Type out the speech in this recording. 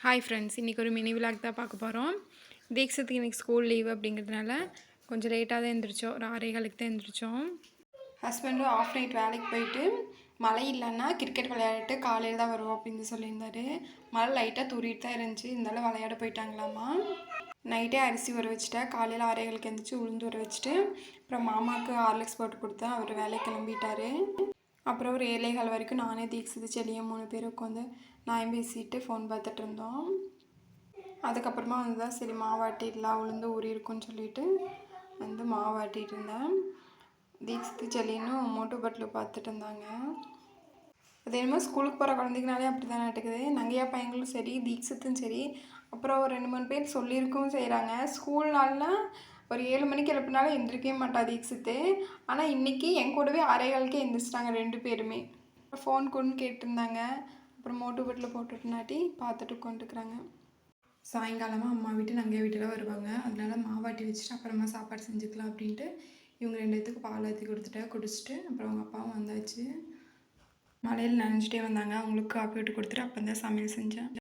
Hi friends, இன்றைக்கி ஒரு mini vlog தான் பார்க்க போகிறோம். தீக்ஷத்துக்கு இன்றைக்கி ஸ்கூல் லீவ் அப்படிங்கிறதுனால கொஞ்சம் லேட்டாக தான் எழுந்திரிச்சோம். ஒரு 6:15க்கு தான் எழுந்திரிச்சோம். ஹஸ்பண்டும் ஆஃப் நைட் வேலைக்கு போயிட்டு மழை இல்லைன்னா கிரிக்கெட் விளையாடிட்டு காலையில் தான் வருவோம் அப்படின்னு சொல்லியிருந்தாரு. மழை லைட்டாக தூரிட்டு தான் இருந்துச்சு, இருந்தாலும் விளையாட போயிட்டாங்களாமா. நைட்டே அரிசி ஊற வச்சுட்டேன். காலையில் 6:15க்கு எழுந்திரிச்சு உளுந்து ஊற வச்சுட்டு அப்புறம் மாமாவுக்கு ஹார்லிக்ஸ் போட்டு கொடுத்தேன். அவர் வேலைக்கு கிளம்பிட்டார். அப்புறம் ஒரு 7:15 வரைக்கும் நானே தீக்ஷித்து செல்லியும் 3 பேர் உட்காந்து நான் பேசிட்டு ஃபோன் பார்த்துட்டு இருந்தோம். அதுக்கப்புறமா வந்து தான் சரி மாவாட்டிடலாம், உளுந்து ஊறி இருக்குன்னு சொல்லிட்டு வந்து மாவாட்டிகிட்டு இருந்தேன். தீக்ஷித்து செல்லின்னு மோட்டு பட்டில் பார்த்துட்டு இருந்தாங்க. அது என்னமோ ஸ்கூலுக்கு போகிற குழந்தைங்கனாலே அப்படி தான் நடக்குது. நங்கையா பையங்களும் சரி, தீக்ஷித்தும் சரி, அப்புறம் ஒரு 2-3 பேர் சொல்லியிருக்கவும் செய்கிறாங்க. ஸ்கூல் நாள்னால் ஒரு 7 மணிக்கு எழுப்பினாலும் எந்திரிக்கவே மாட்டா தீக்ஷித்து. ஆனால் இன்றைக்கி என் கூடவே 6:15க்கே எந்திரிச்சிட்டாங்க 2 பேருமே. ஃபோன் கொண்டு கேட்டிருந்தாங்க. அப்புறம் மோட்டு பட்டில் போட்டுட்டுனாட்டி பார்த்துட்டு உட்காந்துக்கிறாங்க. சாயங்காலமாக அம்மா வீட்டு நங்கையா வீட்டில் வருவாங்க. அதனால மாவாட்டி வச்சுட்டு அப்புறமா சாப்பாடு செஞ்சுக்கலாம் அப்படின்ட்டு இவங்க 2 பேத்துக்கு பால் ஊற்றி கொடுத்துட்டேன். குடிச்சிட்டு அப்புறம் அவங்க அப்பாவும் வந்தாச்சு. மழையில் நனைஞ்சிட்டே வந்தாங்க. அவங்களுக்கு காப்பி விட்டு கொடுத்துட்டு அப்போ தான் சமையல் செஞ்சேன்.